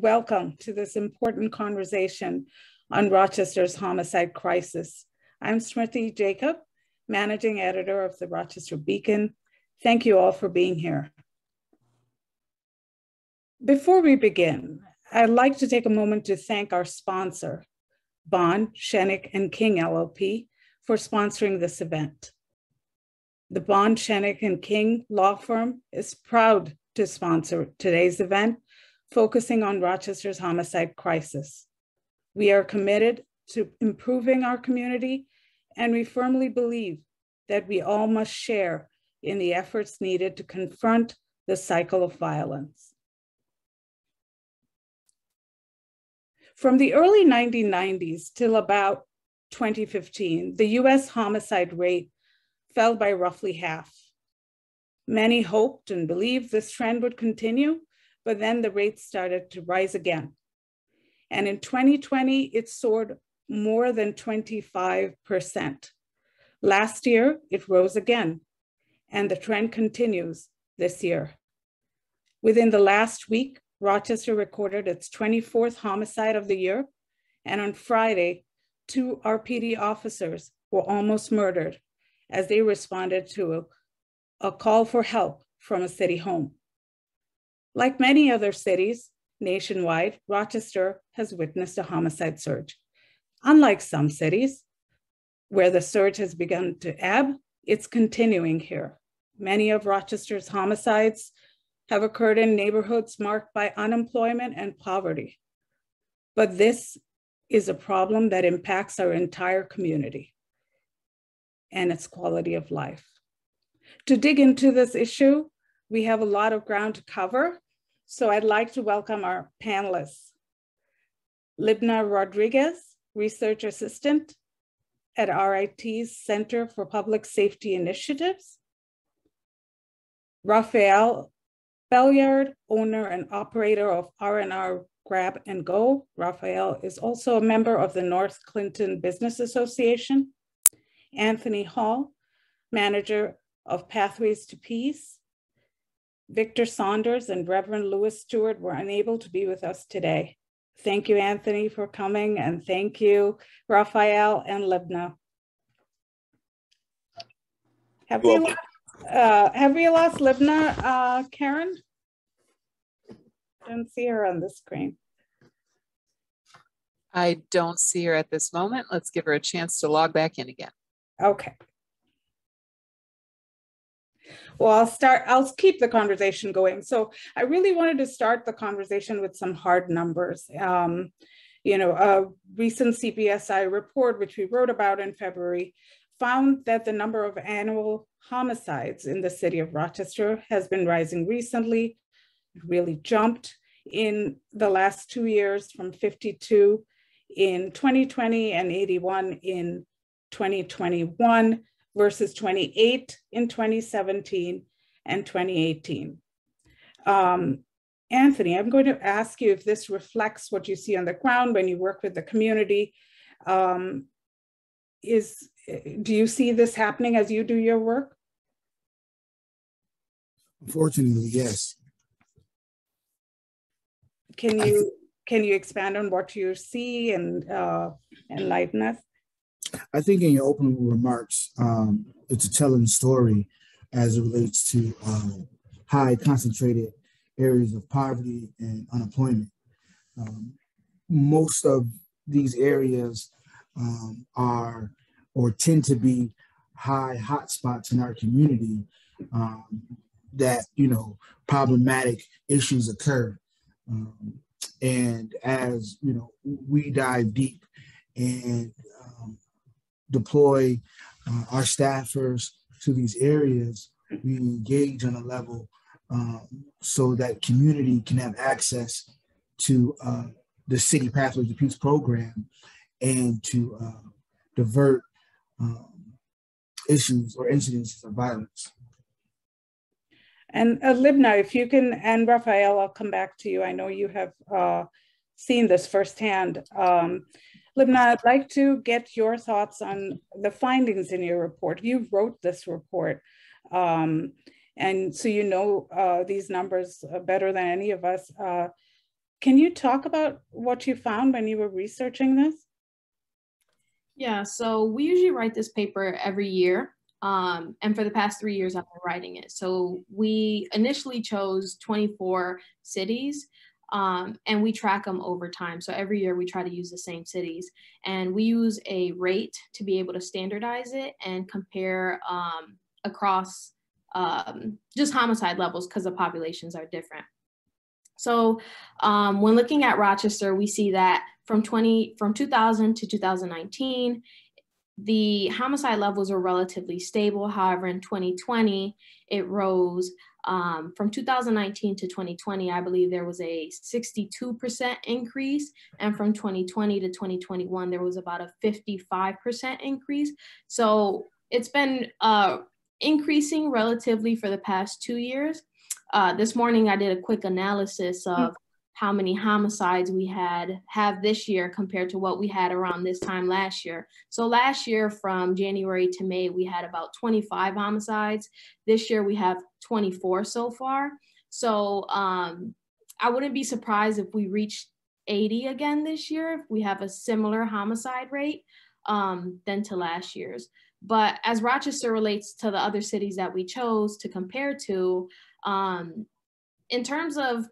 welcome to this important conversation on Rochester's homicide crisis. I'm Smriti Jacob, managing editor of the Rochester Beacon. Thank you all for being here. Before we begin, I'd like to take a moment to thank our sponsor, Bond, Shenick & King LLP, for sponsoring this event. The Bond, Shenick & King law firm is proud to sponsor today's event, focusing on Rochester's homicide crisis. We are committed to improving our community, and we firmly believe that we all must share in the efforts needed to confront the cycle of violence. From the early 1990s till about 2015, the US homicide rate fell by roughly half. Many hoped and believed this trend would continue, but then the rate started to rise again. And in 2020, it soared more than 25%. Last year, it rose again, and the trend continues this year. Within the last week, Rochester recorded its 24th homicide of the year, and on Friday, 2 RPD officers were almost murdered as they responded to a call for help from a city home. Like many other cities nationwide, Rochester has witnessed a homicide surge. Unlike some cities where the surge has begun to ebb, it's continuing here. Many of Rochester's homicides have occurred in neighborhoods marked by unemployment and poverty. But this is a problem that impacts our entire community and its quality of life. To dig into this issue, we have a lot of ground to cover, so I'd like to welcome our panelists. Libnah Rodriguez, Research Assistant at RIT's Center for Public Safety Initiatives. Rafael Belliard, owner and operator of R&R Grab and Go. Rafael is also a member of the North Clinton Business Association. Anthony Hall, manager of Pathways to Peace. Victor Saunders and Reverend Lewis Stewart were unable to be with us today. Thank you, Anthony, for coming, and thank you, Rafael and Libnah. Have we lost Libnah, Karen? Don't see her on the screen. I don't see her at this moment. Let's give her a chance to log back in again. Okay. Well, I'll keep the conversation going. So I really wanted to start the conversation with some hard numbers. A recent CPSI report, which we wrote about in February, found that the number of annual homicides in the city of Rochester has been rising recently. It really jumped in the last 2 years from 52 in 2020 and 81 in 2021 versus 28 in 2017 and 2018. Anthony, I'm going to ask you if this reflects what you see on the ground when you work with the community. Do you see this happening as you do your work? Unfortunately, yes. Can you expand on what you see and enlighten us? I think in your opening remarks, it's a telling story as it relates to high concentrated areas of poverty and unemployment. Most of these areas are or tend to be high hotspots in our community that, problematic issues occur. And as, we dive deep and deploy our staffers to these areas, we engage on a level so that community can have access to the City Pathways to Peace program and to divert issues or incidences of violence. And Libnah, if you can, and Rafael, I'll come back to you. I know you have seen this firsthand. Libnah, I'd like to get your thoughts on the findings in your report. You wrote this report, and so these numbers better than any of us. Can you talk about what you found when you were researching this? Yeah, so we usually write this paper every year. And for the past 3 years, I've been writing it. So we initially chose 24 cities, and we track them over time. So every year we try to use the same cities, and we use a rate to be able to standardize it and compare across just homicide levels, because the populations are different. So when looking at Rochester, we see that from 2000 to 2019, the homicide levels were relatively stable. However, in 2020, it rose. From 2019 to 2020, I believe there was a 62% increase. And from 2020 to 2021, there was about a 55% increase. So it's been increasing relatively for the past 2 years. This morning, I did a quick analysis of how many homicides we have this year compared to what we had around this time last year. So last year, from January to May, we had about 25 homicides. This year, we have 24 so far. So I wouldn't be surprised if we reach 80 again this year, if we have a similar homicide rate than to last year's. But as Rochester relates to the other cities that we chose to compare to, in terms of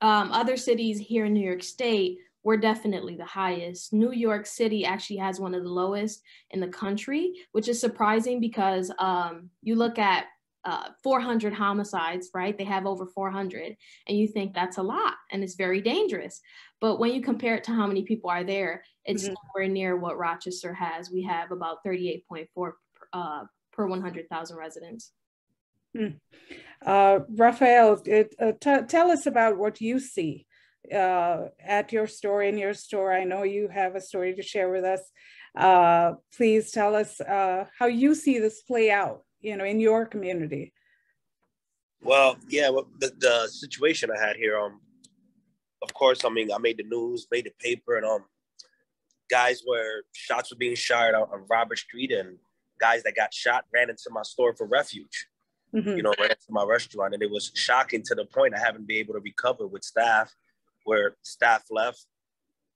other cities here in New York State, we're definitely the highest. New York City actually has one of the lowest in the country, which is surprising because you look at 400 homicides, right? They have over 400, and you think that's a lot and it's very dangerous. But when you compare it to how many people are there, it's nowhere near what Rochester has. We have about 38.4 per 100,000 residents. Rafael, tell us about what you see at your store, in your store. I know you have a story to share with us. Please tell us how you see this play out, in your community. Well, yeah, the situation I had here, of course, I mean, I made the news, made the paper, and guys where shots were being shot on Robert Street, and guys that got shot ran into my store for refuge. Ran into my restaurant, and it was shocking to the point I haven't been able to recover with staff, where staff left,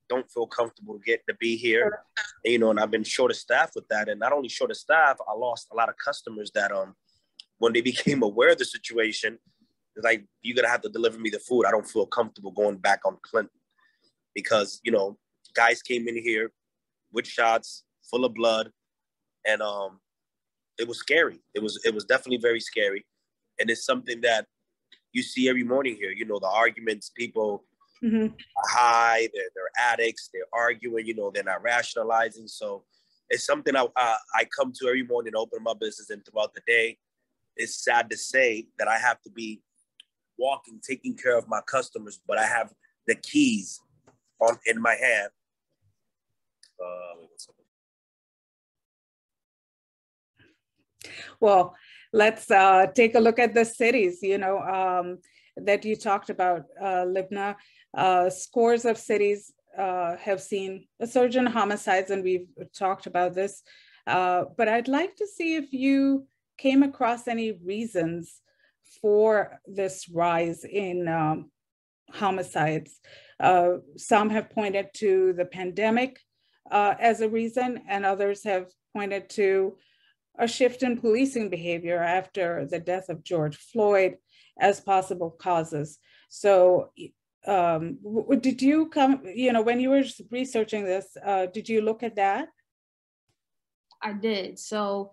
don't feel comfortable to be here, and I've been short of staff with that. And not only short of staff, I lost a lot of customers that when they became aware of the situation, it's like, you're gonna have to deliver me the food. I don't feel comfortable going back on Clinton because guys came in here with shots, full of blood, and it was scary. It was definitely very scary. And it's something that you see every morning here. The arguments, people are high, they're addicts, they're arguing, they're not rationalizing. So it's something I come to every morning, open my business, and throughout the day. It's sad to say that I have to be walking, taking care of my customers, but I have the keys in my hand. Well, let's take a look at the cities, that you talked about, Libnah. Scores of cities have seen a surge in homicides, and we've talked about this. But I'd like to see if you came across any reasons for this rise in homicides. Some have pointed to the pandemic as a reason, and others have pointed to a shift in policing behavior after the death of George Floyd as possible causes. So did you when you were researching this, did you look at that? I did. So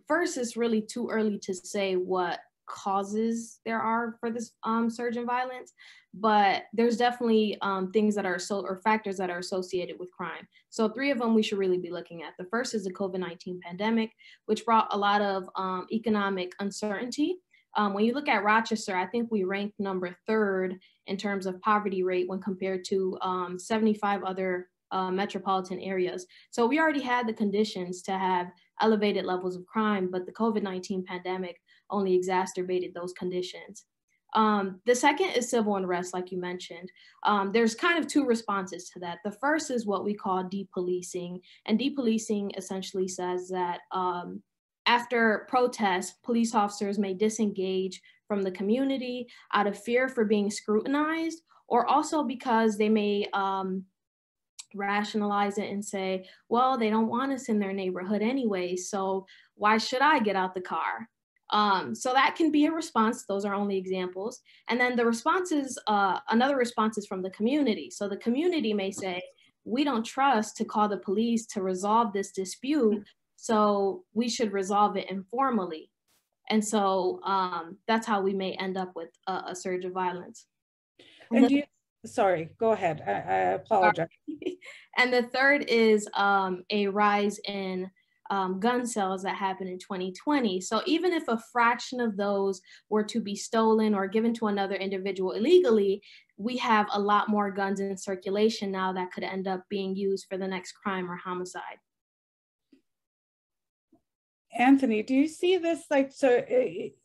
first, it's really too early to say what causes there are for this surge in violence, but there's definitely things that are or factors that are associated with crime. So 3 of them we should really be looking at. The first is the COVID-19 pandemic, which brought a lot of economic uncertainty. When you look at Rochester, I think we ranked number 3rd in terms of poverty rate when compared to 75 other metropolitan areas. So we already had the conditions to have elevated levels of crime, but the COVID-19 pandemic only exacerbated those conditions. The second is civil unrest, like you mentioned. There's kind of 2 responses to that. The first is what we call depolicing, and depolicing essentially says that after protests, police officers may disengage from the community out of fear for being scrutinized or also because they may rationalize it and say, well, they don't want us in their neighborhood anyway, so why should I get out the car? So that can be a response. Those are only examples. And then the responses, another response is from the community. So the community may say, we don't trust to call the police to resolve this dispute, so we should resolve it informally. And so that's how we may end up with a surge of violence. And sorry, go ahead. I apologize. And the third is a rise in gun sales that happened in 2020. So even if a fraction of those were to be stolen or given to another individual illegally, we have a lot more guns in circulation now that could end up being used for the next crime or homicide. Anthony, do you see this, like, so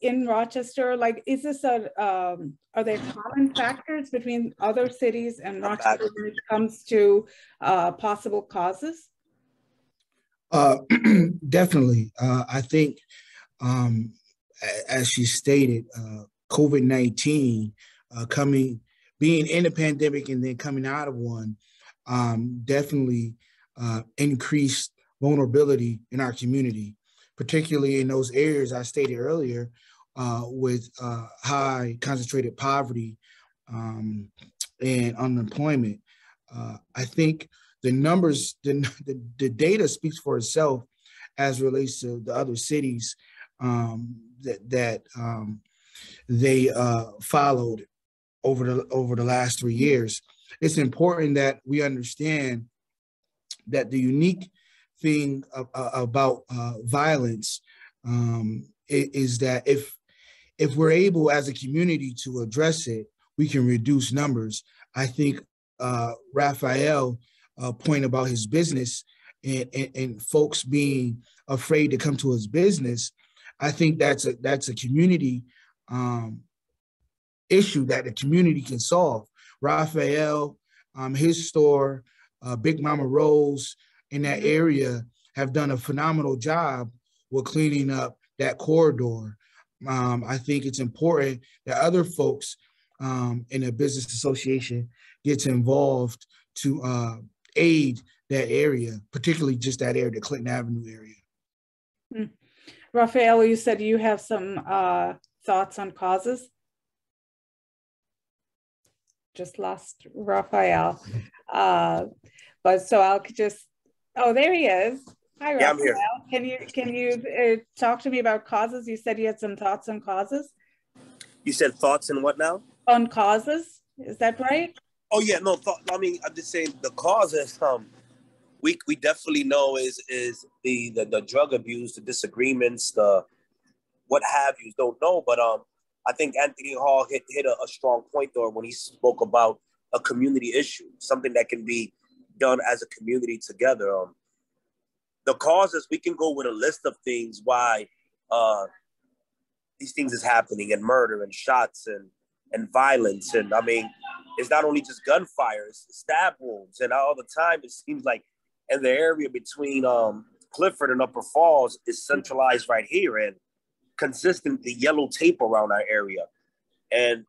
in Rochester, like, is this are there common factors between other cities and Rochester when it comes to possible causes? Definitely. I think, as she stated, COVID-19 being in a pandemic and then coming out of one, definitely increased vulnerability in our community, particularly in those areas I stated earlier, with high concentrated poverty and unemployment. I think the numbers, the data speaks for itself as relates to the other cities that they followed over the last 3 years. It's important that we understand that the unique thing about violence is that if we're able as a community to address it, we can reduce numbers. I think Rafael point about his business and folks being afraid to come to his business, I think that's a community issue that the community can solve. Rafael, his store, Big Mama Rose in that area have done a phenomenal job with cleaning up that corridor. I think it's important that other folks in a business association gets involved to aid that area, particularly just that area, the Clinton Avenue area. Rafael, you said you have some thoughts on causes? Just lost Rafael. But so I'll just, oh, there he is. Hi, Rafael. Yeah, I'm here. Can you talk to me about causes? You said you had some thoughts on causes. You said thoughts and what now? On causes, is that right? Oh yeah, no. I mean, I'm just saying the causes. We definitely know is the drug abuse, the disagreements, the what have you. Don't know, but I think Anthony Hall hit a strong point there when he spoke about a community issue, something that can be done as a community together. The causes, we can go with a list of things why these things is happening, and murder and shots and violence. And I mean, it's not only just gunfire, it's stab wounds. And all the time, it seems like in the area between Clifford and Upper Falls is centralized right here, and consistently yellow tape around our area. And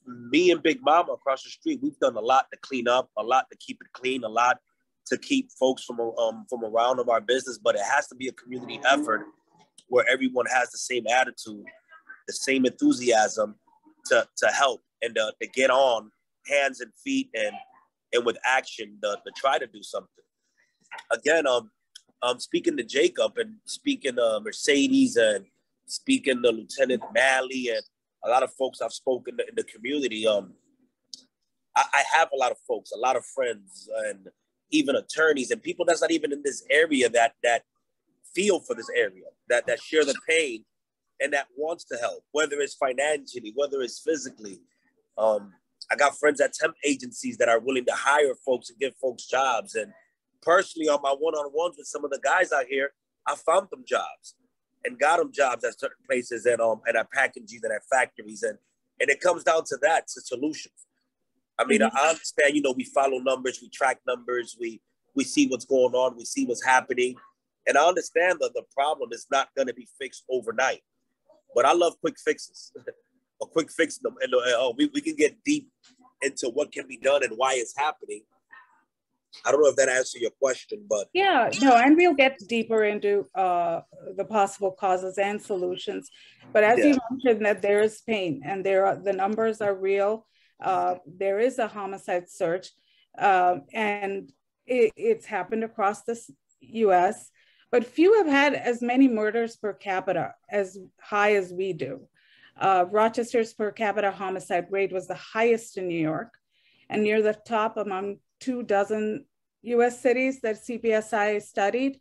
me and Big Mama across the street, we've done a lot to clean up, a lot to keep it clean, a lot to keep folks from around of our business. But it has to be a community effort where everyone has the same attitude, the same enthusiasm to help and to get on hands and feet and with action to try to do something. Again, speaking to Jacob and speaking to Mercedes and speaking to Lieutenant Malley and a lot of folks I've spoken to in the community, I have a lot of folks, a lot of friends, and even attorneys and people that's not even in this area that feel for this area, that share the pain and that wants to help, whether it's financially, whether it's physically. I got friends at temp agencies that are willing to hire folks and give folks jobs. And personally, on my one-on-ones with some of the guys out here, I found them jobs and got them jobs at certain places and at packaging and at factories. And it comes down to that, to solutions. I mean, I understand, we follow numbers, we track numbers, we see what's going on, we see what's happening. And I understand that the problem is not going to be fixed overnight. But I love quick fixes. A quick fix, and we can get deep into what can be done and why it's happening. I don't know if that answers your question, but yeah, no, and we'll get deeper into the possible causes and solutions. But as you mentioned, that there is pain, and the numbers are real. There is a homicide surge, and it's happened across the U.S., but few have had as many murders per capita as high as we do. Rochester's per capita homicide rate was the highest in New York, and near the top among 24 U.S. cities that CPSI studied.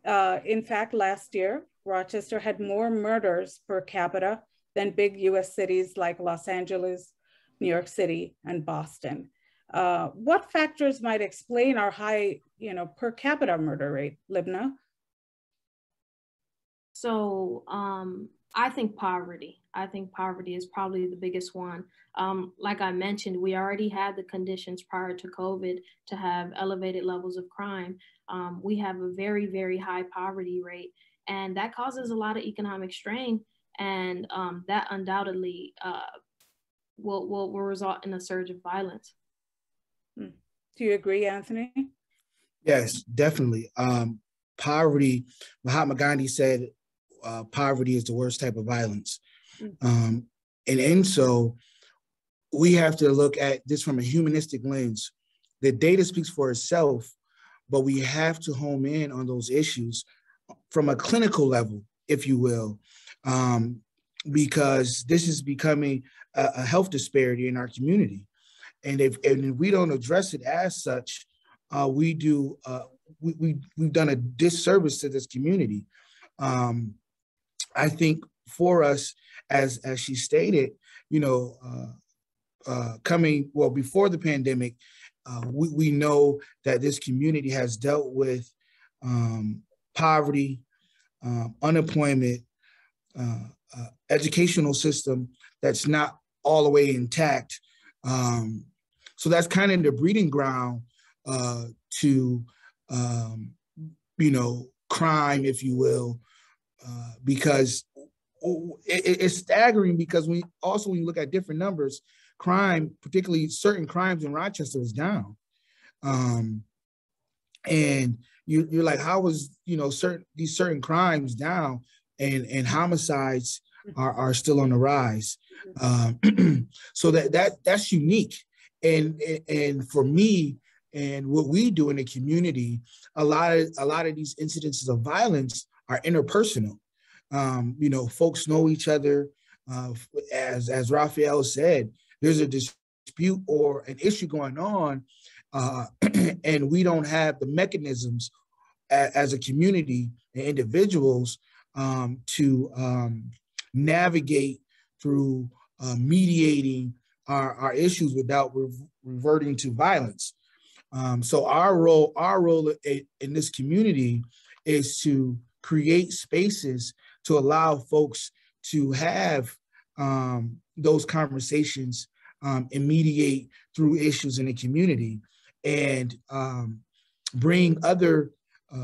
In fact, last year, Rochester had more murders per capita than big U.S. cities like Los Angeles, New York City, and Boston. What factors might explain our high, per capita murder rate, Libnah? So I think poverty. I think poverty is probably the biggest one. Like I mentioned, we already had the conditions prior to COVID to have elevated levels of crime. We have a very, very high poverty rate, and that causes a lot of economic strain, and that undoubtedly will result in a surge of violence. Do you agree, Anthony? Yes, definitely. Poverty, Mahatma Gandhi said, poverty is the worst type of violence. And so we have to look at this from a humanistic lens. The data speaks for itself, but we have to home in on those issues from a clinical level, if you will, because this is becoming a health disparity in our community. And if we don't address it as such, we've done a disservice to this community. I think for us, as she stated, before the pandemic, we know that this community has dealt with poverty, unemployment, educational system that's not all the way intact. So that's kind of the breeding ground to, crime, if you will, because it's staggering, because when you look at different numbers, crime, particularly certain crimes in Rochester, is down. And you're like, how is, these certain crimes down and homicides are still on the rise? So that's unique. And for me, and what we do in the community, a lot of these incidences of violence are interpersonal. Folks know each other. As Rafael said, there's a dispute or an issue going on, and we don't have the mechanisms as a community and individuals to navigate through mediating our issues without reverting to violence. So our role in this community is to create spaces to allow folks to have those conversations and mediate through issues in the community, and bring other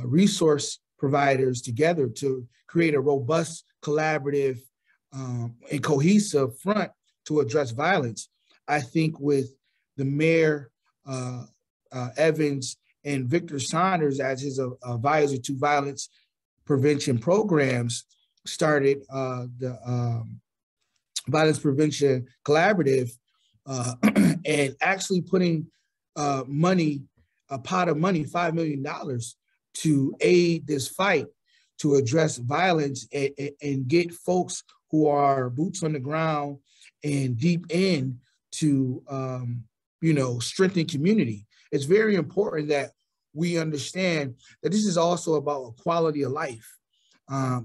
resource providers together to create a robust, collaborative, and cohesive front to address violence. I think with the Mayor Evans and Victor Saunders as his advisor to violence prevention programs, started the Violence Prevention Collaborative, and actually putting a pot of money, $5 million, to aid this fight to address violence and get folks who are boots on the ground and deep in to strengthen community. It's very important that we understand that this is also about quality of life.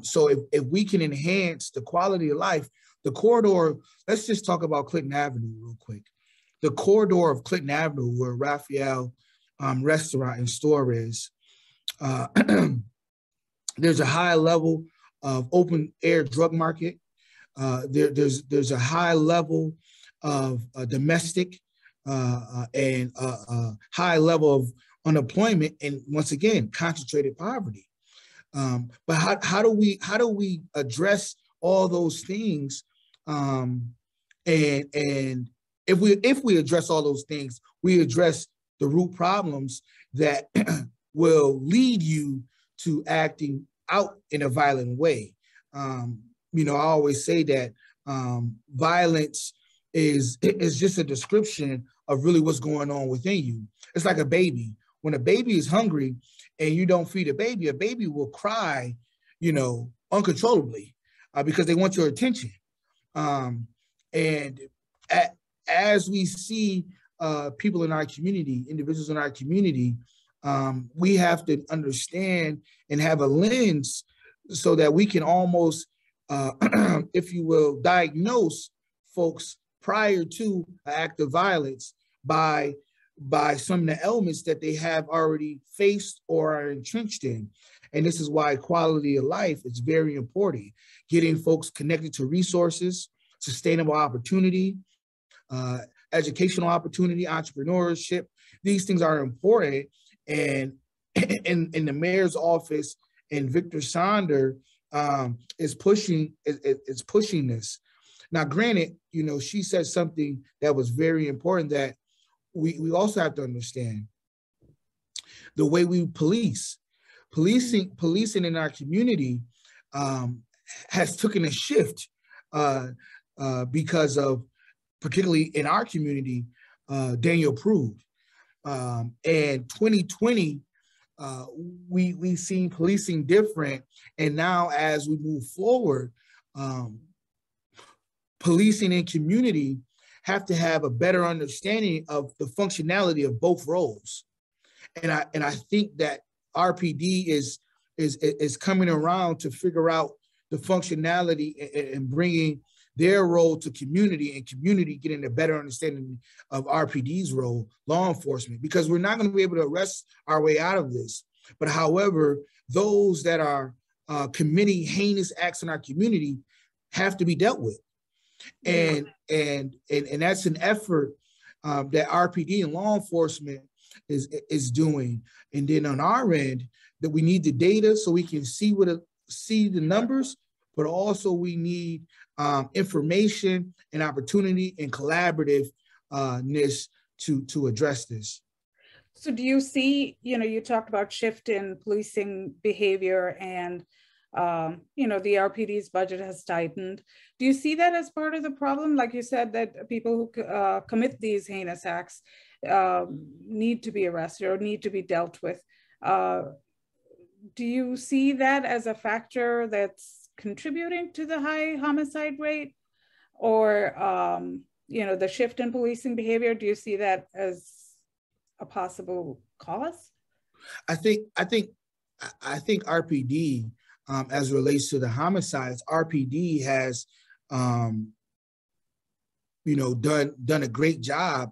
So if we can enhance the quality of life, the corridor, let's just talk about Clinton Avenue real quick. The corridor of Clinton Avenue, where Rafael restaurant and store is, there's a high level of open air drug market. There's a high level of domestic and high level of unemployment, and once again, concentrated poverty. But how do we address all those things and if we address all those things, we address the root problems that will lead you to acting out in a violent way. You know, I always say that violence is just a description of really what's going on within you. It's like a baby. When a baby is hungry and you don't feed a baby will cry, you know, uncontrollably because they want your attention. As we see people in our community, individuals in our community, we have to understand and have a lens so that we can almost, if you will, diagnose folks prior to an act of violence by some of the elements that they have already faced or are entrenched in. And this is why quality of life is very important. Getting folks connected to resources, sustainable opportunity, educational opportunity, entrepreneurship. These things are important. And in the mayor's office and Victor Sonder is pushing this. Now, granted, you know, she said something that was very important that we also have to understand. The way we policing in our community has taken a shift because of, particularly in our community, Daniel Proved. And 2020, we've seen policing different. And now as we move forward, policing and community have to have a better understanding of the functionality of both roles. And I think that RPD is coming around to figure out the functionality and bringing their role to community, and community getting a better understanding of RPD's role, law enforcement, because we're not going to be able to arrest our way out of this. But however, those that are committing heinous acts in our community have to be dealt with. And that's an effort that RPD and law enforcement is doing. And then on our end, that we need the data so we can see the numbers, but also we need information and opportunity and collaborativeness to address this. So do you see, you know, you talked about shift in policing behavior and, you know, the RPD's budget has tightened. Do you see that as part of the problem? Like you said, that people who commit these heinous acts need to be arrested or need to be dealt with. Do you see that as a factor that's contributing to the high homicide rate, or you know, the shift in policing behavior? Do you see that as a possible cause? I think RPD, as it relates to the homicides, RPD has you know, done a great job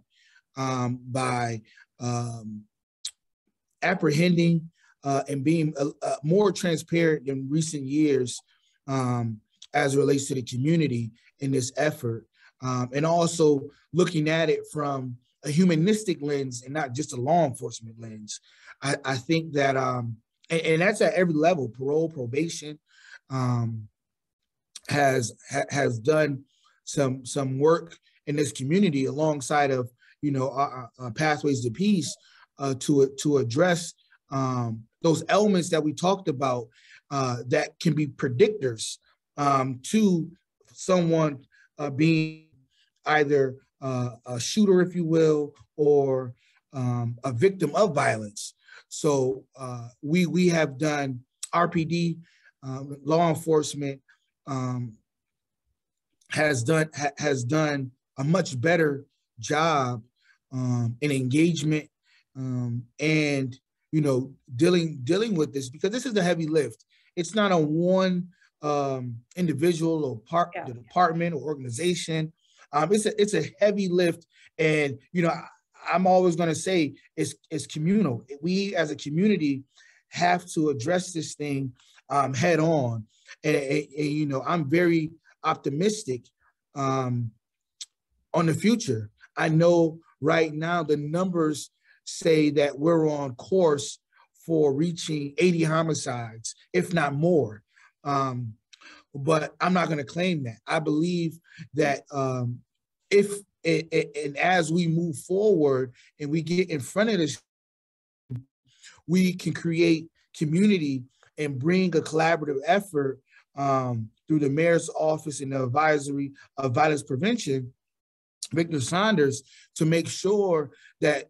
by apprehending and being more transparent in recent years as it relates to the community in this effort, and also looking at it from a humanistic lens and not just a law enforcement lens. I think that, and that's at every level, parole, probation, has done some work in this community alongside of, you know, Pathways to Peace to address those elements that we talked about that can be predictors to someone being either a shooter, if you will, or a victim of violence. So we have done RPD, law enforcement has done a much better job in engagement and, you know, dealing with this, because this is a heavy lift. It's not a one individual or the department or organization. It's a heavy lift, and, you know, I'm always going to say it's communal. We as a community have to address this thing head on, and you know, I'm very optimistic on the future. I know right now the numbers say that we're on course for reaching 80 homicides, if not more. But I'm not going to claim that. I believe that if and as we move forward and we get in front of this, we can create community and bring a collaborative effort through the mayor's office and the advisory of violence prevention, Victor Saunders, to make sure that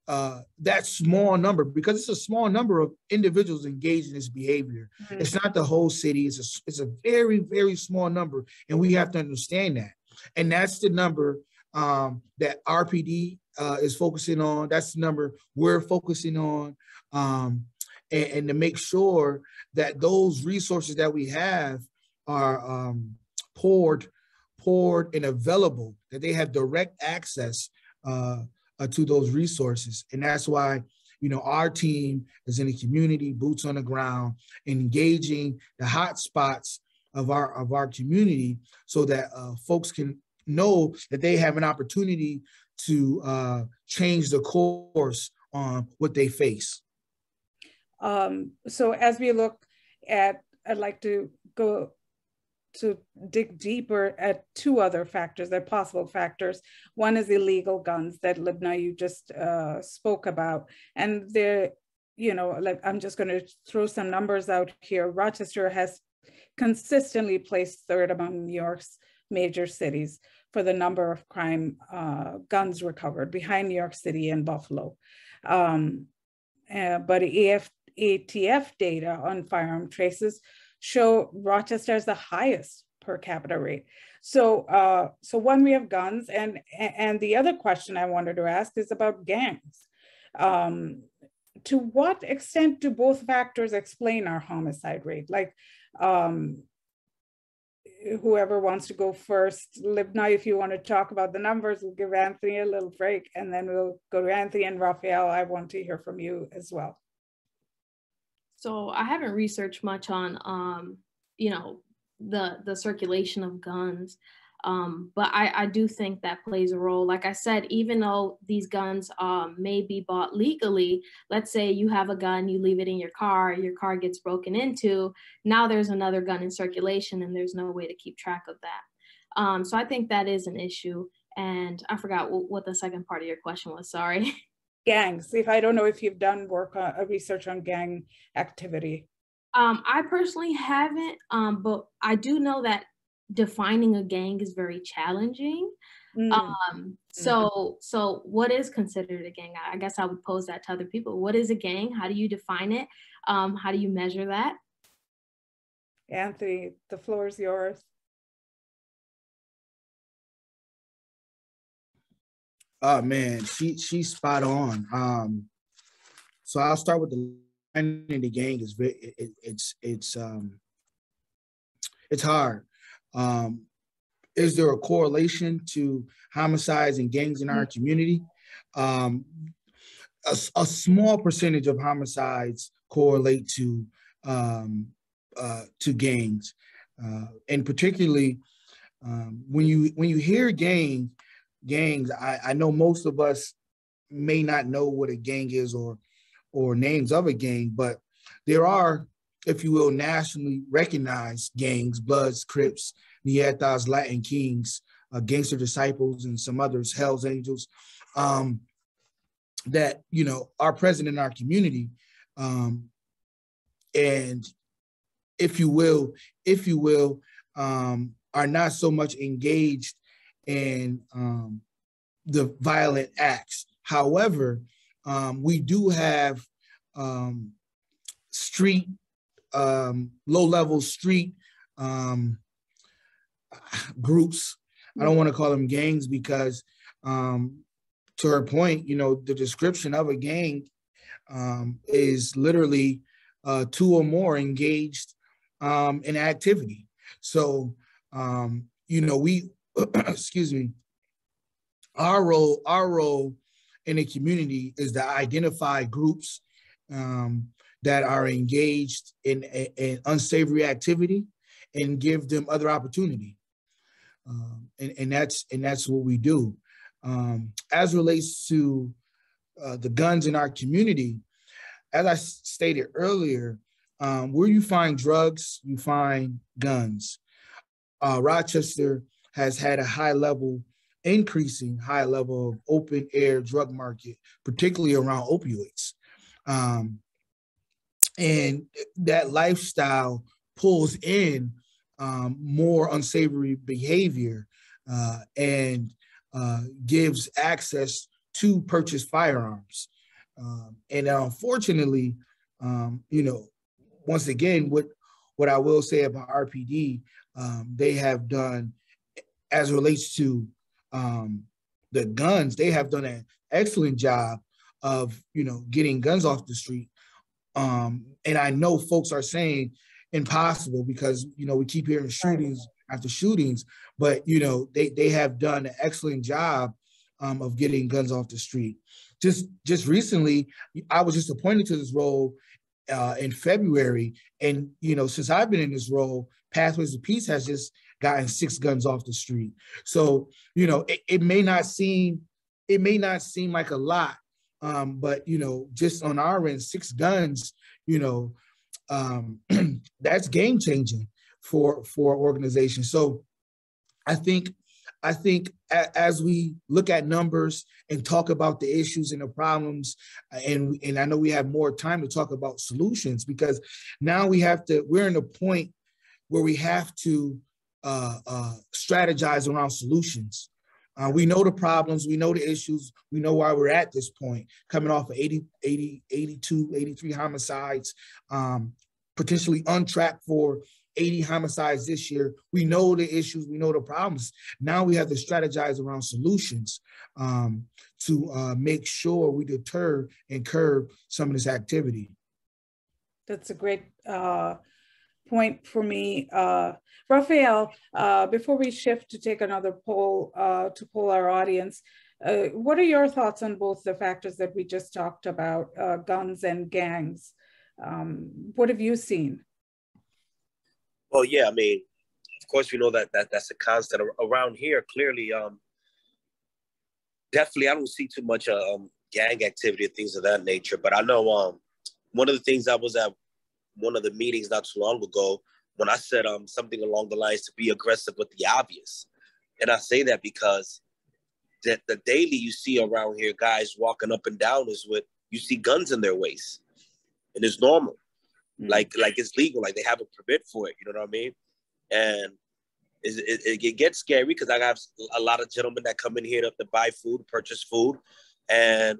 that small number, because it's a small number of individuals engaged in this behavior. Mm-hmm. It's not the whole city. It's a very, very small number, and we have to understand that. And that's the number that RPD is focusing on. That's the number we're focusing on, and to make sure that those resources that we have are poured and available, that they have direct access to those resources. And that's why, you know, our team is in the community, boots on the ground, engaging the hot spots of our community, so that folks can know that they have an opportunity to change the course on what they face. So as we look at, I'd like to go to dig deeper at two other factors, they're possible factors. One is illegal guns that Libnah, you just spoke about. And they're, you know, like, I'm just going to throw some numbers out here. Rochester has consistently placed third among New York's major cities for the number of crime guns recovered, behind New York City and Buffalo. But ATF data on firearm traces show Rochester has the highest per capita rate. So, so one, we have guns, and the other question I wanted to ask is about gangs. To what extent do both factors explain our homicide rate? Like, whoever wants to go first. Libnah, if you want to talk about the numbers, we'll give Anthony a little break, and then we'll go to Anthony and Rafael. I want to hear from you as well. So I haven't researched much on, you know, the circulation of guns, but I do think that plays a role. Like I said, even though these guns may be bought legally, let's say you have a gun, you leave it in your car gets broken into, now there's another gun in circulation and there's no way to keep track of that. So I think that is an issue. And I forgot what the second part of your question was, sorry. Gangs. I don't know if you've done work on research on gang activity. I personally haven't, but I do know that defining a gang is very challenging. So what is considered a gang? I guess I would pose that to other people. What is a gang? How do you define it? How do you measure that? Anthony, the floor is yours. Oh man, she's spot on. So I'll start with the gang is it's hard. Is there a correlation to homicides and gangs in our community? A small percentage of homicides correlate to gangs, and particularly when you hear gangs, I know most of us may not know what a gang is or names of a gang, but there are, if you will, nationally recognized gangs: Bloods, Crips, Nietas, Latin Kings, Gangster Disciples, and some others, Hells Angels, that, you know, are present in our community, and if you will, are not so much engaged in the violent acts. However, we do have street, low-level street groups. I don't want to call them gangs because, to her point, you know, the description of a gang is literally two or more engaged in activity. So, you know, we, excuse me, our role in the community is to identify groups that are engaged in unsavory activity and give them other opportunity. And that's what we do. As relates to the guns in our community, as I stated earlier, where you find drugs, you find guns. Rochester has had a high level increasing high level of open air drug market, particularly around opioids. And that lifestyle pulls in more unsavory behavior and gives access to purchase firearms. And unfortunately, once again, what I will say about RPD, they have done, as it relates to the guns, they have done an excellent job of, getting guns off the street. And I know folks are saying impossible because, we keep hearing shootings after shootings, but, they have done an excellent job of getting guns off the street. Just recently, I was just appointed to this role in February. And, since I've been in this role, Pathways of Peace has just gotten 6 guns off the street. So, it may not seem like a lot, but, just on our end, 6 guns, that's game changing for organizations. So I think as we look at numbers and talk about the issues and the problems, and I know we have more time to talk about solutions, because now we're in a point where we have to strategize around solutions. We know the problems, we know the issues, we know why we're at this point, coming off of 82, 83 homicides, potentially on track for 80 homicides this year. We know the issues, we know the problems. Now we have to strategize around solutions to make sure we deter and curb some of this activity. That's a great point for me. Rafael, before we shift to take another poll, to poll our audience, what are your thoughts on both the factors that we just talked about, guns and gangs? What have you seen? Well, yeah, I mean, of course, we know that's a constant around here. Clearly, definitely, I don't see too much gang activity and things of that nature. But I know one of the things, I was at one of the meetings not too long ago when I said something along the lines to be aggressive with the obvious. And I say that because the daily you see around here, guys walking up and down you see guns in their waist. And it's normal. Like it's legal, like they have a permit for it, you know what I mean? And it gets scary because I have a lot of gentlemen that come in here to buy food, purchase food. And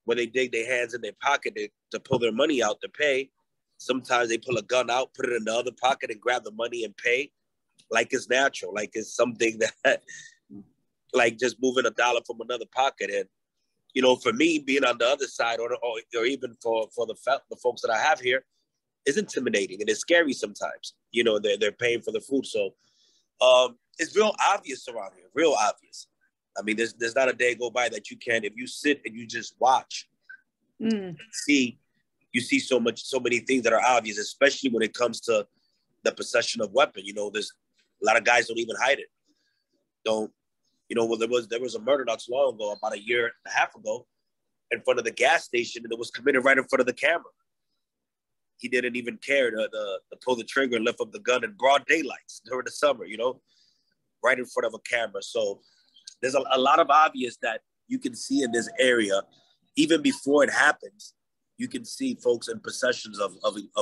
when they dig their hands in their pocket to pull their money out to pay, sometimes they pull a gun out, put it in the other pocket and grab the money and pay like it's natural, like it's something that, like just moving $1 from another pocket. And, for me, being on the other side or even for the folks that I have here, is intimidating and it's scary sometimes. They're paying for the food. So it's real obvious around here, real obvious. I mean, there's not a day go by that you can, if you sit and you just watch, you see so many things that are obvious, especially when it comes to the possession of weapon. There's a lot of guys don't even hide it. Well, there was a murder not too long ago, about a year and a half ago, in front of the gas station, and it was committed right in front of the camera. He didn't even care to pull the trigger and lift up the gun in broad daylight during the summer, right in front of a camera. So there's a lot of obvious that you can see in this area. Even before it happens, you can see folks in possessions of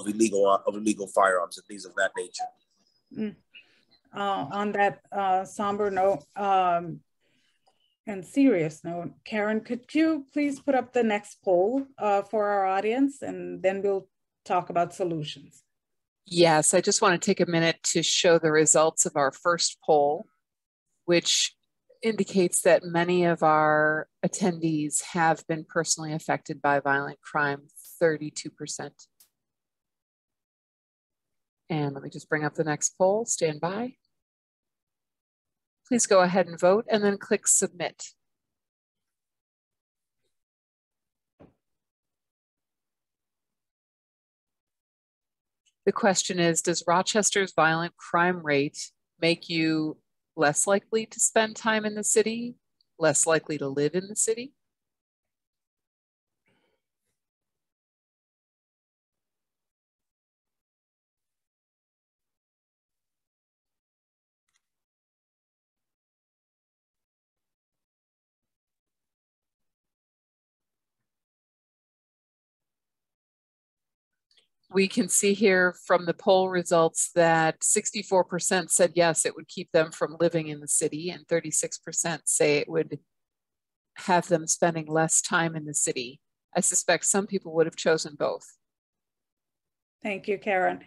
illegal firearms and things of that nature. On that somber note and serious note, Karen, could you please put up the next poll for our audience, and then we'll talk about solutions. Yes, I just want to take a minute to show the results of our first poll, which indicates that many of our attendees have been personally affected by violent crime, 32%. And let me just bring up the next poll, stand by. Please go ahead and vote and then click submit. The question is, does Rochester's violent crime rate make you less likely to spend time in the city, less likely to live in the city? we can see here from the poll results that 64% said yes, it would keep them from living in the city, and 36% say it would have them spending less time in the city. I suspect some people would have chosen both. Thank you, Karen.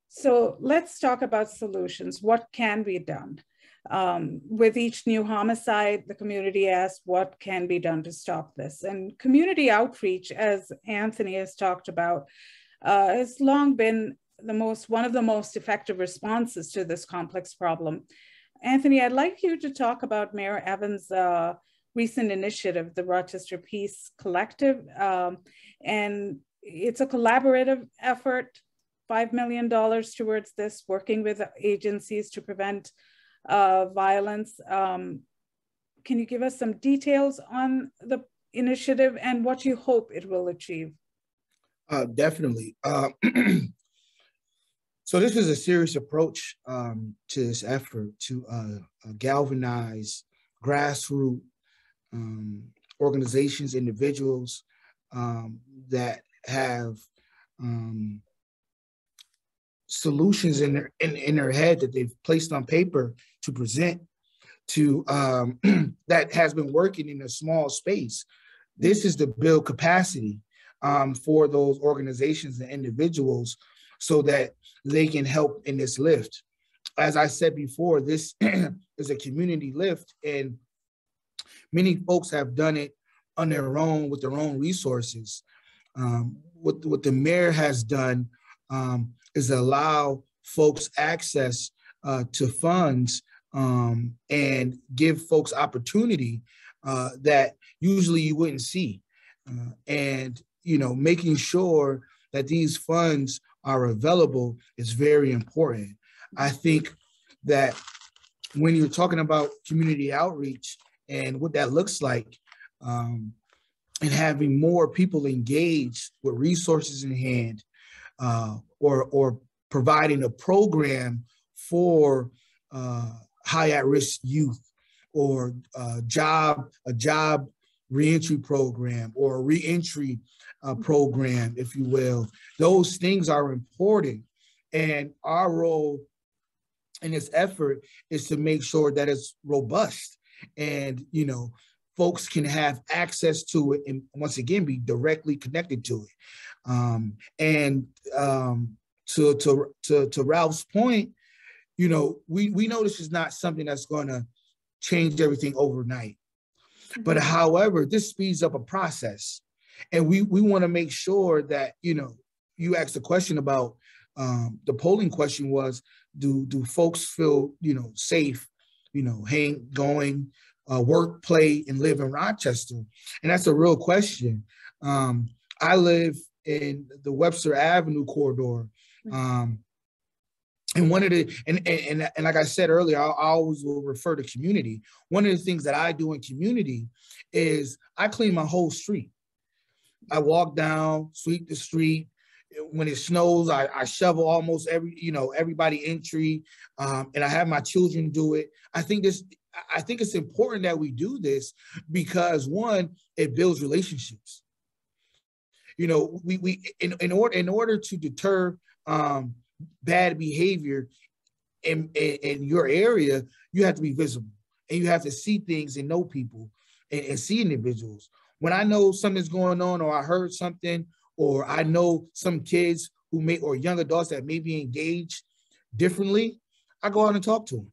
So let's talk about solutions. What can be done? With each new homicide, the community asks what can be done to stop this. And community outreach, as Anthony has talked about, has long been one of the most effective responses to this complex problem. Anthony, I'd like you to talk about Mayor Evans' recent initiative, the Rochester Peace Collective. And it's a collaborative effort, $5 million towards this, working with agencies to prevent violence. Can you give us some details on the initiative and what you hope it will achieve? Definitely. So this is a serious approach to this effort to galvanize grassroots organizations, individuals that have solutions in their head that they've placed on paper to present to that has been working in a small space. This is to build capacity for those organizations and individuals so that they can help in this lift. As I said before, this is a community lift, and many folks have done it on their own with their own resources. What the mayor has done is allow folks access to funds and give folks opportunity that usually you wouldn't see. And, you know, making sure that these funds are available is very important. I think that when you're talking about community outreach and what that looks like, and having more people engaged with resources in hand, or providing a program for high at-risk youth, or a job reentry program, or a reentry program, if you will. Those things are important. And our role in this effort is to make sure that it's robust and, you know, folks can have access to it and, once again, be directly connected to it. To Ralph's point, you know, we know this is not something that's going to change everything overnight. But however, this speeds up a process. And we want to make sure that, you know, you asked the question about, the polling question was, do folks feel, you know, safe, you know, work, play, and live in Rochester? And that's a real question. I live in the Webster Avenue corridor. And one of the, and like I said earlier, I always will refer to community. One of the things that I do in community is I clean my whole street. I walk down, sweep the street. When it snows, I shovel almost everybody entry, and I have my children do it. I think it's important that we do this because, one, it builds relationships. You know, we in order to deter bad behavior in your area, you have to be visible, and you have to see things and know people and see individuals. When I know something's going on, or I heard something, or I know some kids or young adults that may be engaged differently, I go out and talk to them.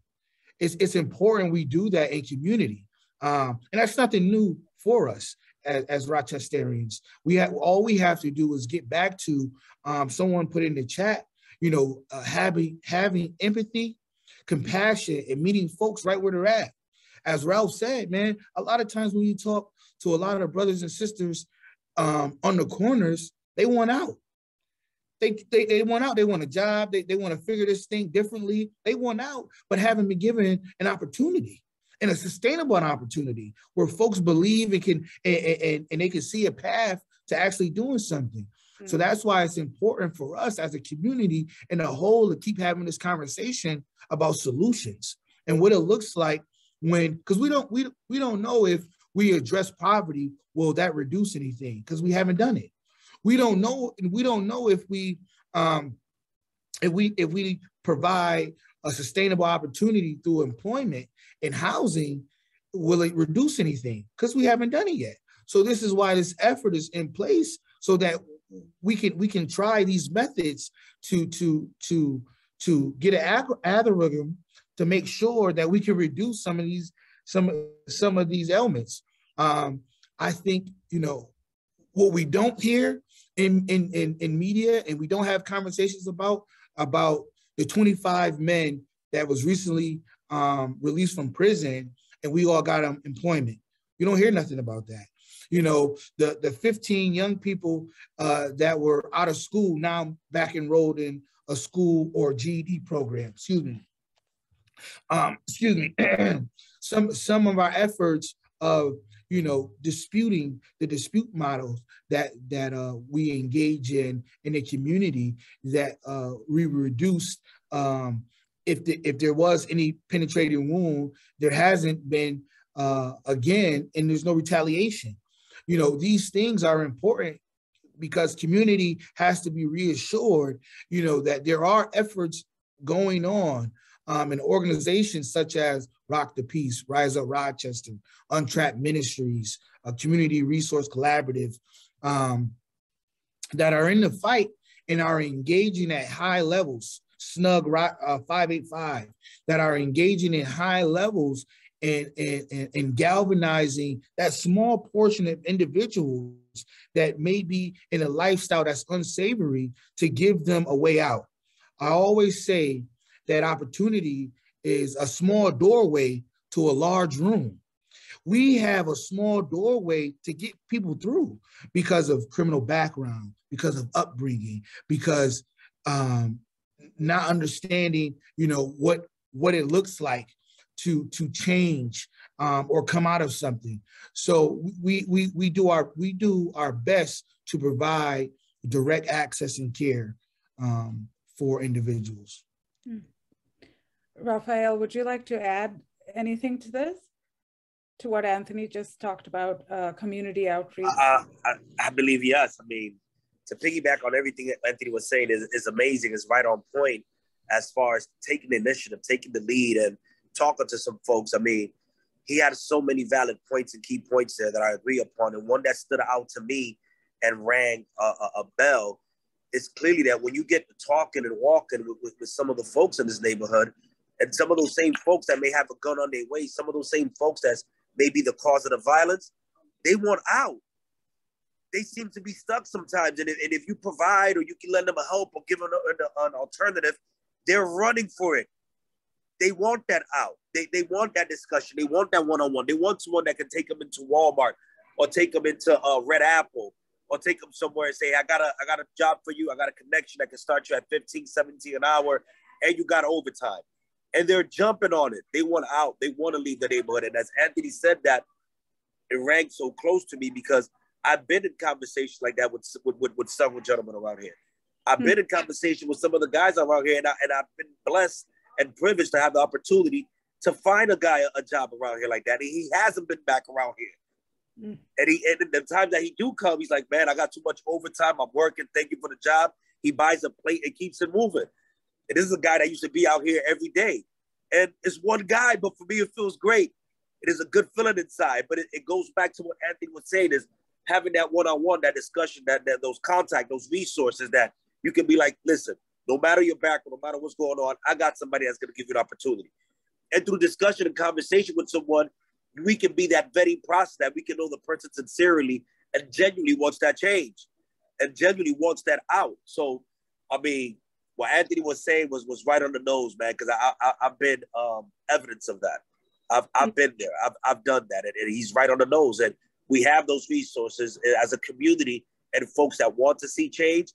It's important we do that in community. And that's nothing new for us as Rochesterians. All we have to do is get back to, someone put in the chat, you know, having empathy, compassion, and meeting folks right where they're at. As Ralph said, man, a lot of times when you talk to a lot of brothers and sisters on the corners, they want out. They want out. They want a job. They want to figure this thing differently. They want out, but haven't been given an opportunity, and a sustainable opportunity where folks believe and can and they can see a path to actually doing something. So that's why it's important for us as a community and a whole to keep having this conversation about solutions and what it looks like because we don't know if we address poverty, will that reduce anything? Because we haven't done it. We don't know, and we don't know if we provide a sustainable opportunity through employment and housing, will it reduce anything? Because we haven't done it yet. So this is why this effort is in place, so that we can try these methods to get an algorithm to make sure that we can reduce some of these ailments. I think, you know, what we don't hear in media, and we don't have conversations about the 25 men that was recently released from prison, and we all got employment. You don't hear nothing about that. You know, the 15 young people that were out of school now back enrolled in a school or GED program. Excuse me. Some of our efforts of, you know, disputing the dispute models that we engage in the community, that we reduced. If there was any penetrating wound, there hasn't been again, and there's no retaliation. You know, these things are important because community has to be reassured, you know, that there are efforts going on in organizations such as Rock the Peace, Rise Up Rochester, Untrapped Ministries, a Community Resource Collaborative, that are in the fight and are engaging at high levels, Snug 585, that are engaging in high levels and galvanizing that small portion of individuals that may be in a lifestyle that's unsavory, to give them a way out. I always say that opportunity is a small doorway to a large room. We have a small doorway to get people through because of criminal background, because of upbringing, because not understanding, you know, what it looks like to change or come out of something. So we do our best to provide direct access and care for individuals. Rafael, would you like to add anything to this, to what Anthony just talked about, community outreach? I believe yes. I mean, to piggyback on everything that Anthony was saying is amazing. It's right on point as far as taking the initiative, taking the lead, and talking to some folks. I mean, he had so many valid points and key points there that I agree upon. And one that stood out to me and rang a bell is clearly that when you get to talking and walking with some of the folks in this neighborhood, and some of those same folks that may have a gun on their waist, some of those same folks that may be the cause of the violence, they want out. They seem to be stuck sometimes. And if you provide, or you can lend them a help or give them an alternative, they're running for it. They want that out. They want that discussion. They want that one-on-one. They want someone that can take them into Walmart, or take them into Red Apple, or take them somewhere and say, I got a job for you. I got a connection that can start you at 15, 17 an hour, and you got overtime. And they're jumping on it. They want out. They want to leave the neighborhood. And as Anthony said that, it rang so close to me because I've been in conversations like that with several gentlemen around here. I've been in conversation with some of the guys around here, and I've been blessed and privileged to have the opportunity to find a guy a job around here like that. And he hasn't been back around here. And the time that he do come, he's like, man, I got too much overtime. I'm working. Thank you for the job. He buys a plate and keeps it moving. And this is a guy that used to be out here every day. And it's one guy, but for me, it feels great. It is a good feeling inside. But it goes back to what Anthony was saying, is having that one-on-one, that discussion, that those contact, those resources that you can be like, listen, no matter your background, no matter what's going on, I got somebody that's going to give you an opportunity. And through discussion and conversation with someone, we can be that vetting process, that we can know the person sincerely and genuinely wants that change and genuinely wants that out. So, I mean, what Anthony was saying was right on the nose, man, because I've been evidence of that. I've been there. I've done that. And he's right on the nose. And we have those resources as a community, and folks that want to see change,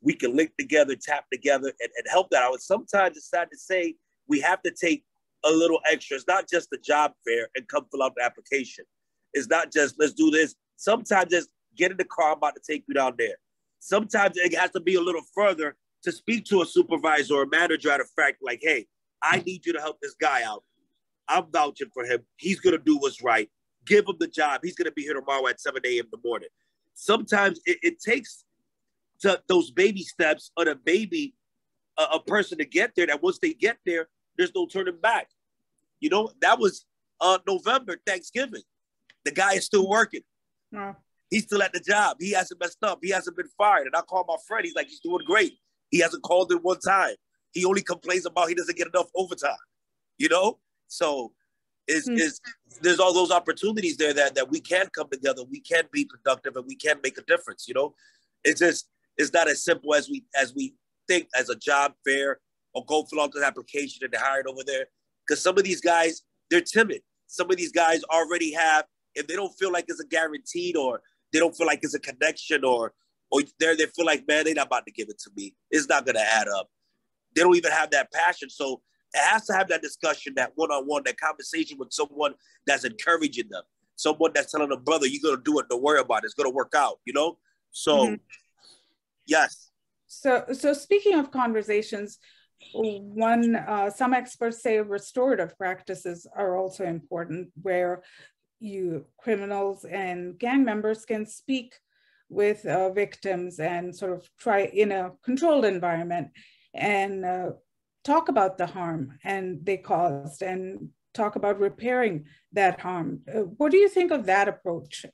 we can link together, tap together, and help that out. And sometimes it's sad to say we have to take a little extra. It's not just the job fair and come fill out the application. It's not just, let's do this. Sometimes just get in the car, I'm about to take you down there. Sometimes it has to be a little further to speak to a supervisor or a manager at a fact, like, hey, I need you to help this guy out. I'm vouching for him. He's going to do what's right. give him the job. He's going to be here tomorrow at 7 a.m. in the morning. Sometimes it takes those baby steps on a person to get there, that once they get there, there's no turning back. You know, that was November, Thanksgiving. The guy is still working. No. He's still at the job. He hasn't messed up. He hasn't been fired. And I called my friend. He's like, he's doing great. He hasn't called in one time. He only complains about he doesn't get enough overtime. You know? So there's all those opportunities there that we can come together. We can be productive and we can make a difference. You know? It's not as simple as we think as a job fair or go fill out the application and they're hired over there. Because some of these guys, they're timid. Some of these guys already have, if they don't feel like it's a guaranteed or they don't feel like it's a connection or they feel like, man, they're not about to give it to me. It's not going to add up. They don't even have that passion. So it has to have that discussion, that one-on-one, that conversation with someone that's encouraging them. Someone that's telling them, brother, you're going to do it. Don't worry about it. It's going to work out, you know? So, yes. So speaking of conversations, some experts say restorative practices are also important, where criminals and gang members can speak with victims and sort of try in a controlled environment and talk about the harm they caused and talk about repairing that harm. What do you think of that approach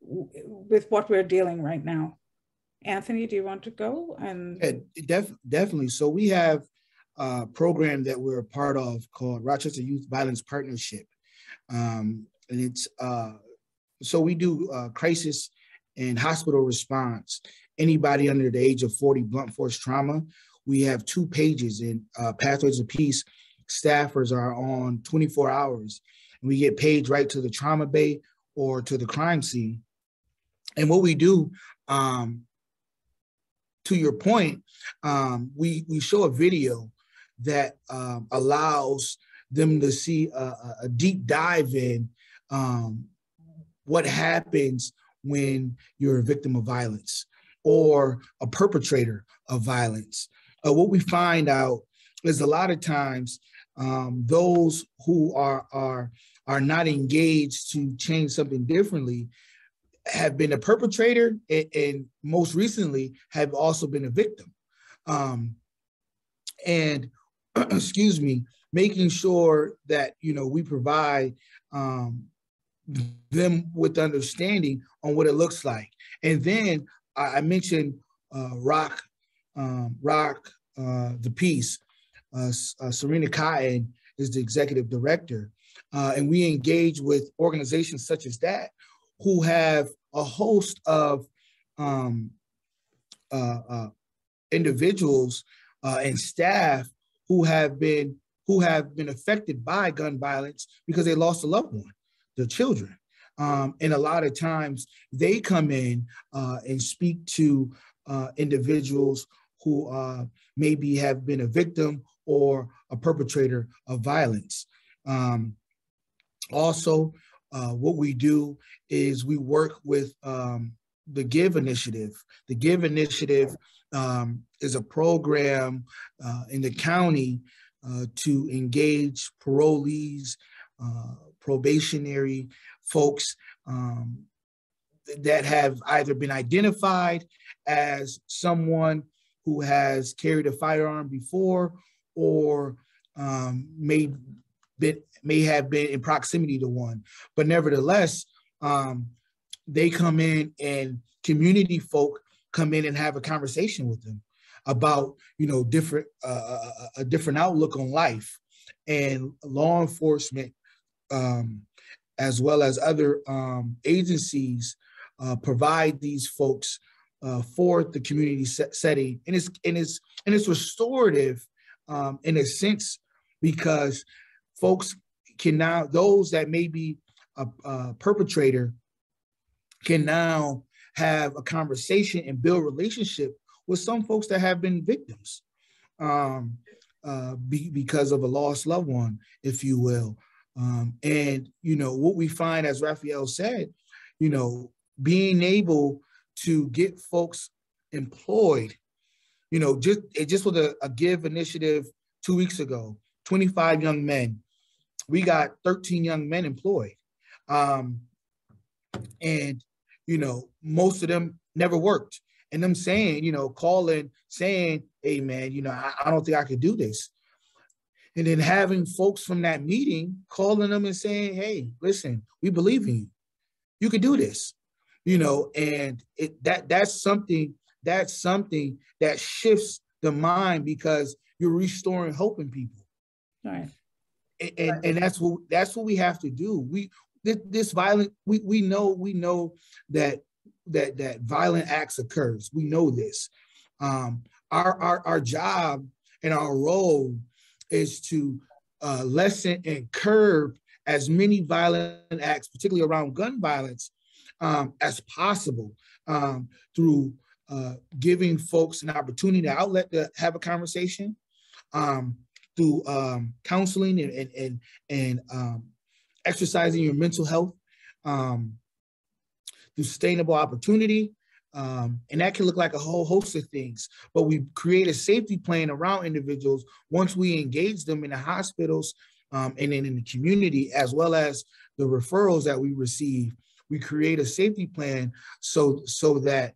with what we're dealing right now? Anthony, do you want to go? Definitely. So we have a program that we're a part of called Rochester Youth Violence Partnership. And it's so we do crisis and hospital response. Anybody under the age of 40 blunt force trauma, we have 2 pages in Pathways of Peace. Staffers are on 24 hours and we get paged right to the trauma bay or to the crime scene. And what we do, to your point, we show a video that allows them to see a deep dive in what happens when you're a victim of violence or a perpetrator of violence. What we find out is a lot of times those who are not engaged to change something differently have been a perpetrator and most recently have also been a victim. And excuse me, making sure that, we provide them with understanding on what it looks like. And then I mentioned Rock the Peace. Serena Cotton is the executive director. And we engage with organizations such as that who have a host of individuals and staff who have been affected by gun violence because they lost a loved one, their children. And a lot of times they come in and speak to individuals who maybe have been a victim or a perpetrator of violence. Also, what we do is we work with the GIVE Initiative. The GIVE Initiative is a program in the county to engage parolees, probationary folks that have either been identified as someone who has carried a firearm before or may have been in proximity to one. But nevertheless, they come in and community folk come in and have a conversation with them about, a different outlook on life. And law enforcement, as well as other agencies, provide these folks for the community setting. And it's restorative in a sense, because folks can now, those that may be a perpetrator can now have a conversation and build relationship with some folks that have been victims because of a lost loved one, if you will. And, what we find, as Rafael said, being able to get folks employed, just with a GIVE initiative 2 weeks ago, 25 young men, we got 13 young men employed. And, most of them never worked. And them saying, calling, saying, hey, man, I don't think I could do this. And then having folks from that meeting calling them and saying, hey, listen, we believe in you. You could do this, and that's something that shifts the mind, because you're restoring hope in people. Right. And that's what we have to do. This violent, we know that violent acts occurs. We know this. Our job and our role is to lessen and curb as many violent acts, particularly around gun violence, as possible, through giving folks an opportunity, to outlet to have a conversation, through counseling and exercising your mental health, through sustainable opportunity. And that can look like a whole host of things, but we create a safety plan around individuals once we engage them in the hospitals, and then in the community, as well as the referrals that we receive. We create a safety plan so that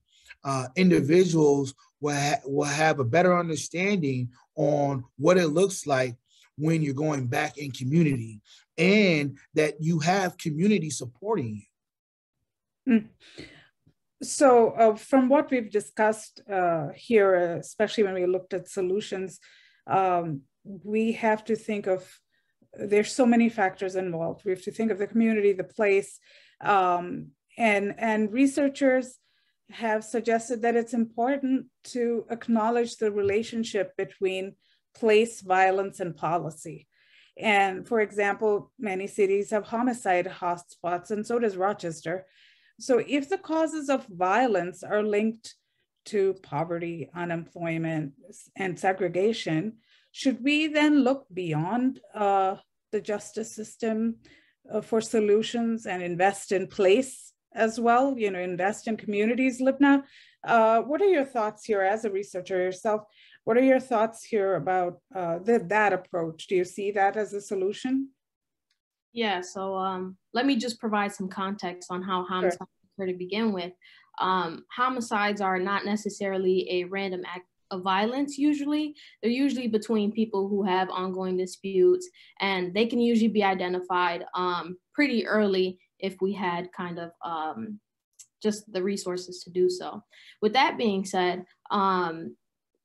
individuals will have a better understanding on what it looks like when you're going back in community, and that you have community supporting you. Mm. So from what we've discussed here, especially when we looked at solutions, we have to think of, there's so many factors involved. We have to think of the community, the place, and researchers have suggested that it's important to acknowledge the relationship between place, violence, and policy. And for example, many cities have homicide hotspots, and so does Rochester. So if the causes of violence are linked to poverty, unemployment, and segregation, should we then look beyond the justice system for solutions and invest in place as well, invest in communities? Libnah, what are your thoughts here as a researcher yourself? What are your thoughts here about that approach? Do you see that as a solution? Yeah, so let me just provide some context on how homicides occur to begin with. Homicides are not necessarily a random act of violence usually. They're usually between people who have ongoing disputes, and they can usually be identified pretty early if we had kind of just the resources to do so. With that being said,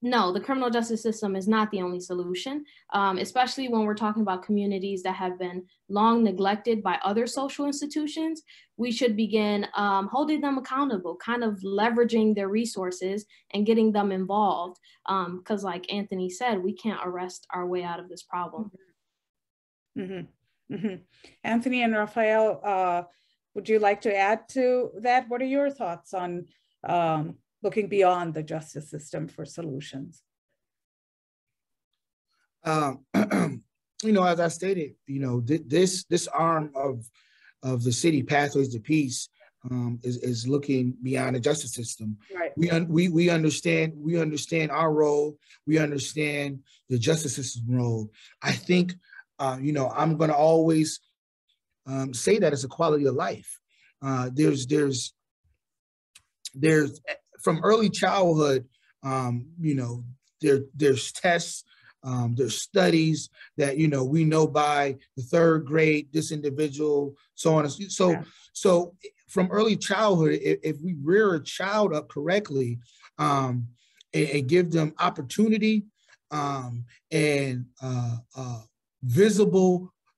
no, the criminal justice system is not the only solution, especially when we're talking about communities that have been long neglected by other social institutions. We should begin holding them accountable, kind of leveraging their resources and getting them involved. Because like Anthony said, we can't arrest our way out of this problem. Mm-hmm. Mm-hmm. Anthony and Rafael, would you like to add to that? What are your thoughts on looking beyond the justice system for solutions? As I stated, this arm of the city, Pathways to Peace, is looking beyond the justice system. Right. We understand our role. We understand the justice system role. I think, I'm going to always say that it's a quality of life. There's from early childhood, there's tests, there's studies that, we know by the third grade, this individual, so on. So from early childhood, if we rear a child up correctly, and give them opportunity, and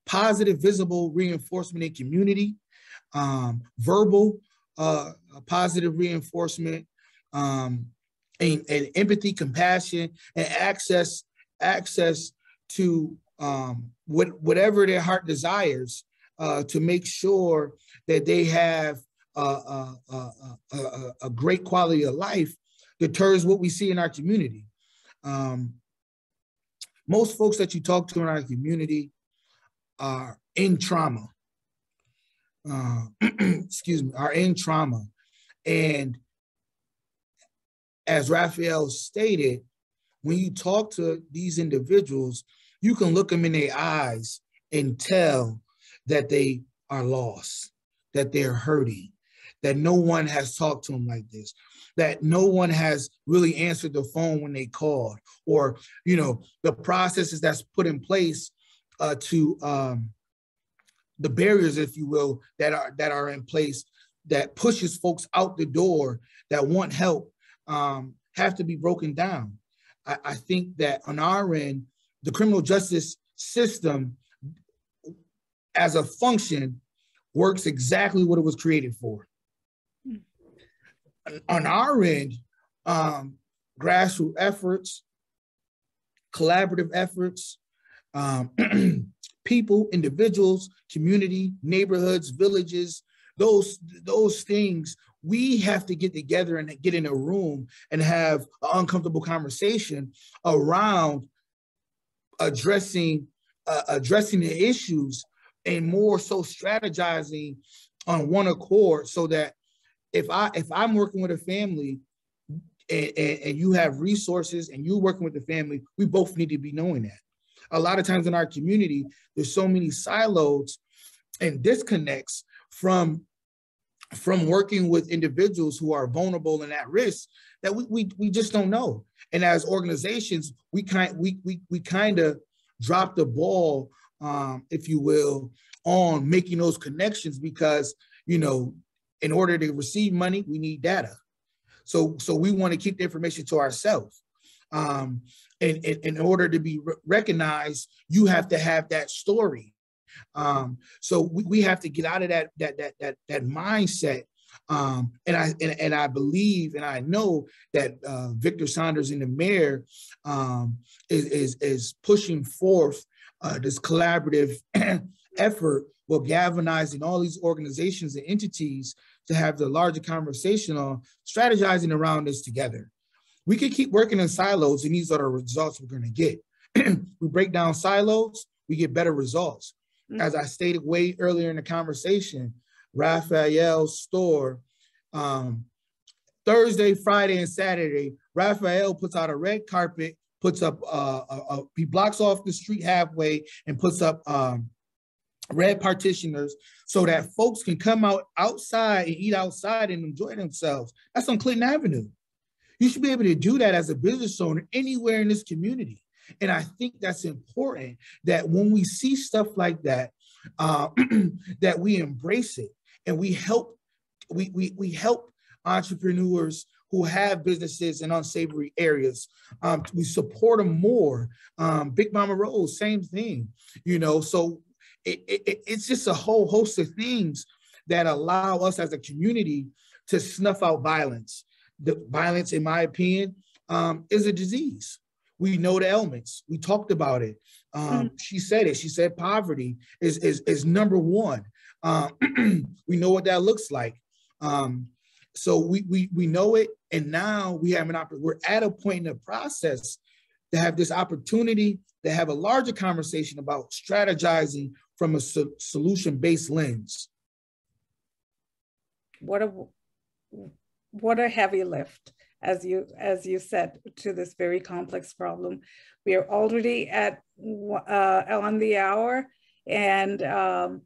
positive visible reinforcement in community, verbal positive reinforcement, and empathy, compassion, and access to whatever their heart desires, to make sure that they have a great quality of life, deters what we see in our community. Most folks that you talk to in our community are in trauma. Are in trauma. And as Rafael stated, when you talk to these individuals, you can look them in their eyes and tell that they are lost. that they're hurting, that no one has talked to them like this, that no one has really answered the phone when they called, or, you know, the processes that's put in place to the barriers, if you will, that are in place that pushes folks out the door that want help have to be broken down. I think that on our end, the criminal justice system as a function works exactly what it was created for. On our end, grassroots efforts, collaborative efforts, people, individuals, community, neighborhoods, villages, those things, we have to get together and get in a room and have an uncomfortable conversation around addressing the issues, and more so strategizing on one accord, so that if I'm working with a family and you have resources and you're working with the family, we both need to be knowing that. A lot of times in our community, there's so many silos and disconnects from working with individuals who are vulnerable and at risk that we just don't know. And as organizations, we kind of drop the ball, if you will, on making those connections, because, you know, in order to receive money, we need data. So we want to keep the information to ourselves. And in order to be recognized, you have to have that story. So we have to get out of that mindset. And I believe and I know that Victor Saunders and the mayor is pushing forth this collaborative effort, while galvanizing all these organizations and entities to have the larger conversation on strategizing around this together. We can keep working in silos, and these are the results we're going to get. We break down silos, we get better results. As I stated way earlier in the conversation, Rafael's store, Thursday, Friday, and Saturday, Rafael puts out a red carpet, puts up, he blocks off the street halfway and puts up red partitioners so that folks can come outside and eat outside and enjoy themselves. That's on Clinton Avenue. You should be able to do that as a business owner anywhere in this community. And I think that's important, that when we see stuff like that, that we embrace it and we help entrepreneurs who have businesses in unsavory areas. We support them more. Big Mama Rose, same thing, you know. So it's just a whole host of things that allow us as a community to snuff out violence. The violence, in my opinion, is a disease. We know the elements. We talked about it. She said it. She said poverty is number one. We know what that looks like. So we know it, and now we have we're at a point in the process to have this opportunity to have a larger conversation about strategizing from a solution-based lens. What a heavy lift, as you said, to this very complex problem. We are already on the hour, and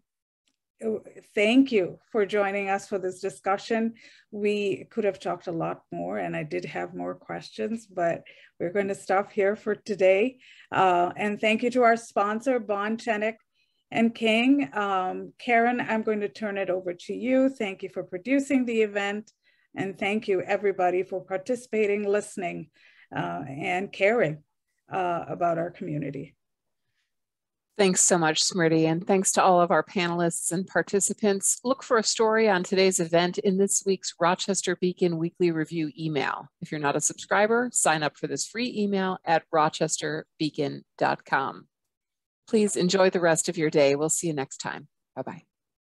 thank you for joining us for this discussion. We could have talked a lot more, and I did have more questions, but we're going to stop here for today. And thank you to our sponsor, Bond, Chenik and King. Karen, I'm going to turn it over to you. Thank you for producing the event. And thank you, everybody, for participating, listening, and caring about our community. Thanks so much, Smriti, and thanks to all of our panelists and participants. Look for a story on today's event in this week's Rochester Beacon Weekly Review email. If you're not a subscriber, sign up for this free email at rochesterbeacon.com. Please enjoy the rest of your day. We'll see you next time. Bye-bye.